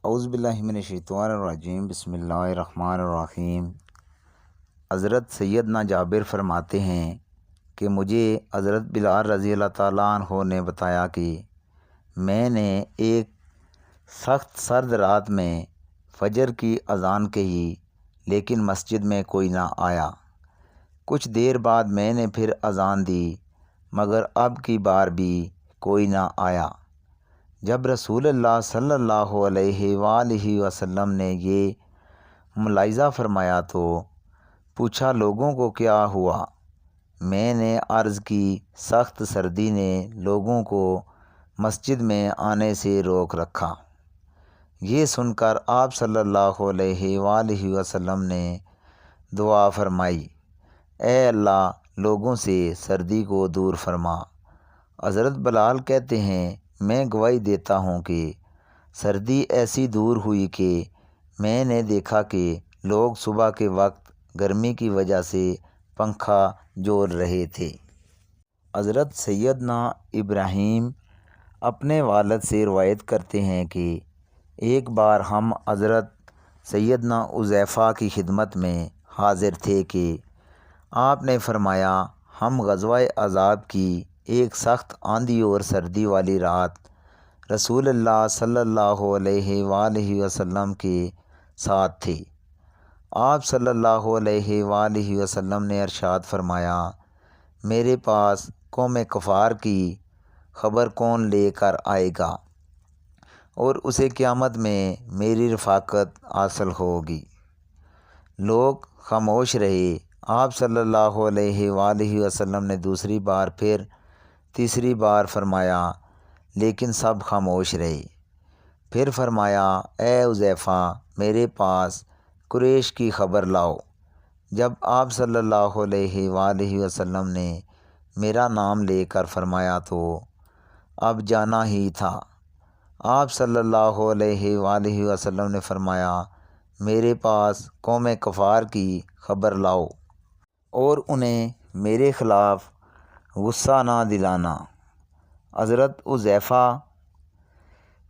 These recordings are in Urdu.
اعوذ باللہ من الشیطان الرجیم، بسم اللہ الرحمن الرحیم۔ حضرت سیدنا جابر فرماتے ہیں کہ مجھے حضرت بلال رضی اللہ تعالیٰ عنہ نے بتایا کہ میں نے ایک سخت سرد رات میں فجر کی اذان کہی، لیکن مسجد میں کوئی نہ آیا۔ کچھ دیر بعد میں نے پھر اذان دی، مگر اب کی بار بھی کوئی نہ آیا۔ جب رسول اللہ صلی اللہ علیہ وآلہ وسلم نے یہ ملاحظہ فرمایا تو پوچھا، لوگوں کو کیا ہوا؟ میں نے عرض کی، سخت سردی نے لوگوں کو مسجد میں آنے سے روک رکھا۔ یہ سن کر آپ صلی اللہ علیہ وآلہ وسلم نے دعا فرمائی، اے اللہ لوگوں سے سردی کو دور فرما۔ حضرت بلال کہتے ہیں، میں گواہی دیتا ہوں کہ سردی ایسی دور ہوئی کہ میں نے دیکھا کہ لوگ صبح کے وقت گرمی کی وجہ سے پنکھا جول رہے تھے۔ حضرت سیدنا ابراہیم اپنے والد سے روایت کرتے ہیں کہ ایک بار ہم حضرت سیدنا حذیفہ کی خدمت میں حاضر تھے کہ آپ نے فرمایا، ہم غزوہ احزاب کی ایک سخت آندھی اور سردی والی رات رسول اللہ صلی اللہ علیہ وآلہ وسلم کے ساتھ تھے۔ آپ صلی اللہ علیہ وآلہ وسلم نے ارشاد فرمایا، میرے پاس قوم کفار کی خبر کون لے کر آئے گا اور اسے قیامت میں میری رفاقت حاصل ہوگی۔ لوگ خاموش رہے۔ آپ صلی اللہ علیہ وآلہ وسلم نے دوسری بار پھر تیسری بار فرمایا، لیکن سب خاموش رہے۔ پھر فرمایا، اے حذیفہ میرے پاس قریش کی خبر لاؤ۔ جب آپ صلی اللہ علیہ وآلہ وسلم نے میرا نام لے کر فرمایا تو اب جانا ہی تھا۔ آپ صلی اللہ علیہ وآلہ وسلم نے فرمایا، میرے پاس قوم کفار کی خبر لاؤ اور انہیں میرے خلاف غصہ نہ دلانا۔ حضرت حذیفہ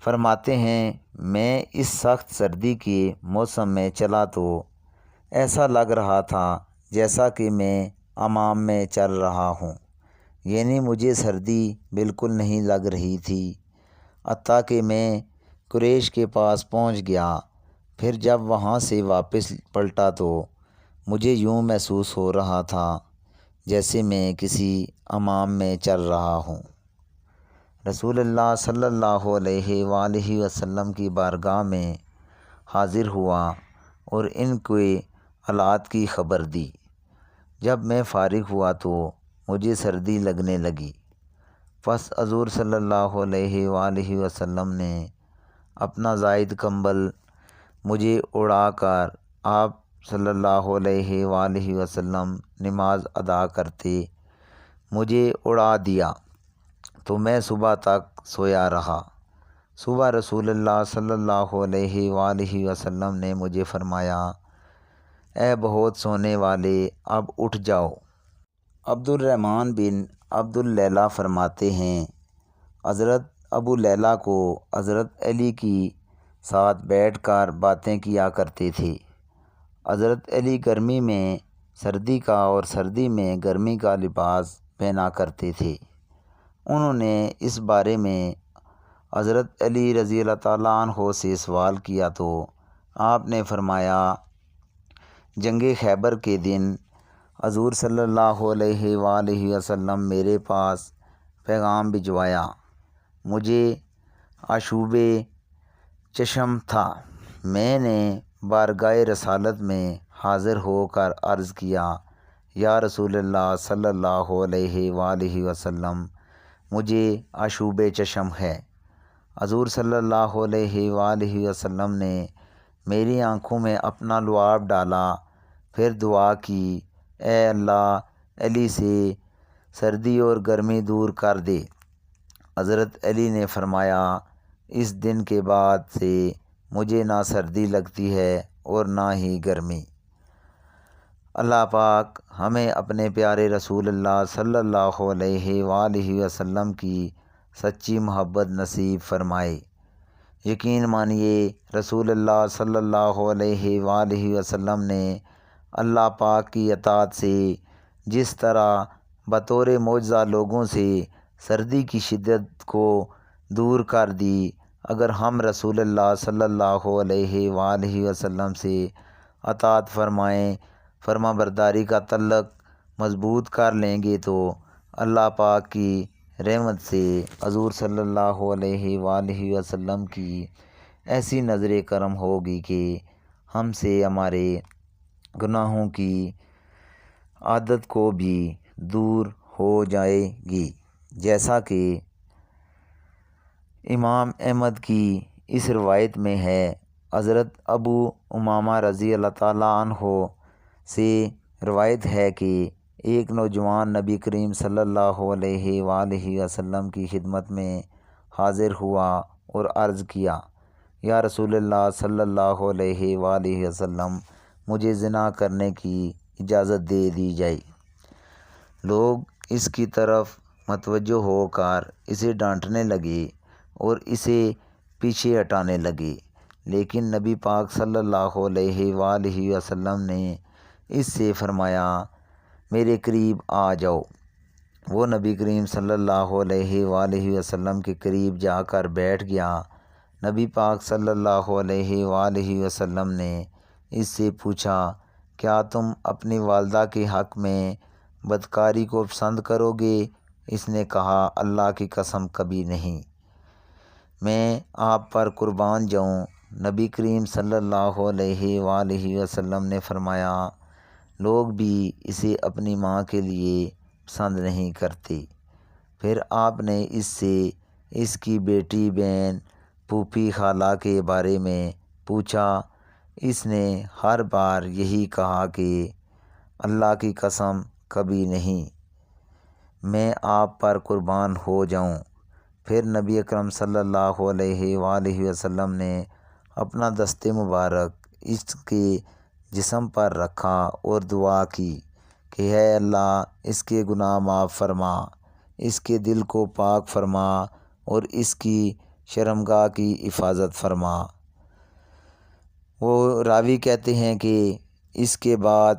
فرماتے ہیں، میں اس سخت سردی کے موسم میں چلا تو ایسا لگ رہا تھا جیسا کہ میں حمام میں چل رہا ہوں، یعنی مجھے سردی بالکل نہیں لگ رہی تھی، حتیٰ کہ میں قریش کے پاس پہنچ گیا۔ پھر جب وہاں سے واپس پلٹا تو مجھے یوں محسوس ہو رہا تھا جیسے میں کسی حمام میں چل رہا ہوں۔ رسول اللہ صلی اللہ علیہ وآلہ وسلم کی بارگاہ میں حاضر ہوا اور ان کے حالات کی خبر دی۔ جب میں فارغ ہوا تو مجھے سردی لگنے لگی۔ پس حضور صلی اللہ علیہ وآلہ وسلم نے اپنا زائد کمبل مجھے اڑا کر آپ صلی اللہ علیہ وآلہ وسلم نماز ادا کرتے مجھے اڑا دیا تو میں صبح تک سویا رہا۔ صبح رسول اللہ صلی اللہ علیہ وآلہ وسلم نے مجھے فرمایا، اے بہت سونے والے، اب اٹھ جاؤ۔ عبد الرحمن بن عبد اللیلہ فرماتے ہیں، حضرت ابو لیلہ کو حضرت علی کی ساتھ بیٹھ کر باتیں کیا کرتے تھے۔ حضرت علی گرمی میں سردی کا اور سردی میں گرمی کا لباس پہنا کرتے تھے۔ انہوں نے اس بارے میں حضرت علی رضی اللہ تعالیٰ عنہ سے سوال کیا تو آپ نے فرمایا، جنگ خیبر کے دن حضور صلی اللہ علیہ وآلہ وسلم میرے پاس پیغام بھجوایا۔ مجھے آشوب چشم تھا۔ میں نے بارگاہ رسالت میں حاضر ہو کر عرض کیا، یا رسول اللہ صلی اللہ علیہ وآلہ وسلم، مجھے آشوب چشم ہے۔ حضور صلی اللہ علیہ وآلہ وسلم نے میری آنکھوں میں اپنا لعاب ڈالا، پھر دعا کی، اے اللہ علی سے سردی اور گرمی دور کر دے۔ حضرت علی نے فرمایا، اس دن کے بعد سے مجھے نہ سردی لگتی ہے اور نہ ہی گرمی۔ اللہ پاک ہمیں اپنے پیارے رسول اللہ صلی اللہ علیہ وآلہ وسلم کی سچی محبت نصیب فرمائے۔ یقین مانیے رسول اللہ صلی اللہ علیہ وآلہ وسلم نے اللہ پاک کی اطاعت سے جس طرح بطور معجزہ لوگوں سے سردی کی شدت کو دور کر دی، اگر ہم رسول اللہ صلی اللہ علیہ وآلہ وسلم سے اطاعت فرمائیں، فرما برداری کا تعلق مضبوط کر لیں گے تو اللہ پاک کی رحمت سے حضور صلی اللہ علیہ وآلہ وسلم کی ایسی نظر کرم ہوگی کہ ہم سے ہمارے گناہوں کی عادت کو بھی دور ہو جائے گی، جیسا کہ امام احمد کی اس روایت میں ہے۔ حضرت ابو امامہ رضی اللہ تعالیٰ عنہ سے روایت ہے کہ ایک نوجوان نبی کریم صلی اللہ علیہ وآلہ وسلم کی خدمت میں حاضر ہوا اور عرض کیا، یا رسول اللہ صلی اللہ علیہ وآلہ وسلم، مجھے زنا کرنے کی اجازت دے دی جائے۔ لوگ اس کی طرف متوجہ ہو کر اسے ڈانٹنے لگے اور اسے پیچھے ہٹانے لگے، لیکن نبی پاک صلی اللہ علیہ وآلہ وسلم نے اس سے فرمایا، میرے قریب آ جاؤ۔ وہ نبی کریم صلی اللہ علیہ وآلہ وسلم کے قریب جا کر بیٹھ گیا۔ نبی پاک صلی اللہ علیہ وآلہ وسلم نے اس سے پوچھا، کیا تم اپنی والدہ کے حق میں بدکاری کو پسند کرو گے؟ اس نے کہا، اللہ کی قسم کبھی نہیں، میں آپ پر قربان جاؤں۔ نبی کریم صلی اللہ علیہ وآلہ وسلم نے فرمایا، لوگ بھی اسے اپنی ماں کے لیے پسند نہیں کرتے۔ پھر آپ نے اس سے اس کی بیٹی، بہن، پھوپھی، خالہ کے بارے میں پوچھا۔ اس نے ہر بار یہی کہا کہ اللہ کی قسم کبھی نہیں، میں آپ پر قربان ہو جاؤں۔ پھر نبی اکرم صلی اللہ علیہ وآلہ وسلم نے اپنا دست مبارک اس کے جسم پر رکھا اور دعا کی کہ اے اللہ، اس کے گناہ معاف فرما، اس کے دل کو پاک فرما اور اس کی شرمگاہ کی حفاظت فرما۔ وہ راوی کہتے ہیں کہ اس کے بعد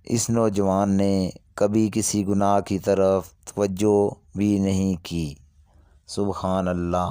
اس نوجوان نے کبھی کسی گناہ کی طرف توجہ بھی نہیں کی۔ سبحان اللہ۔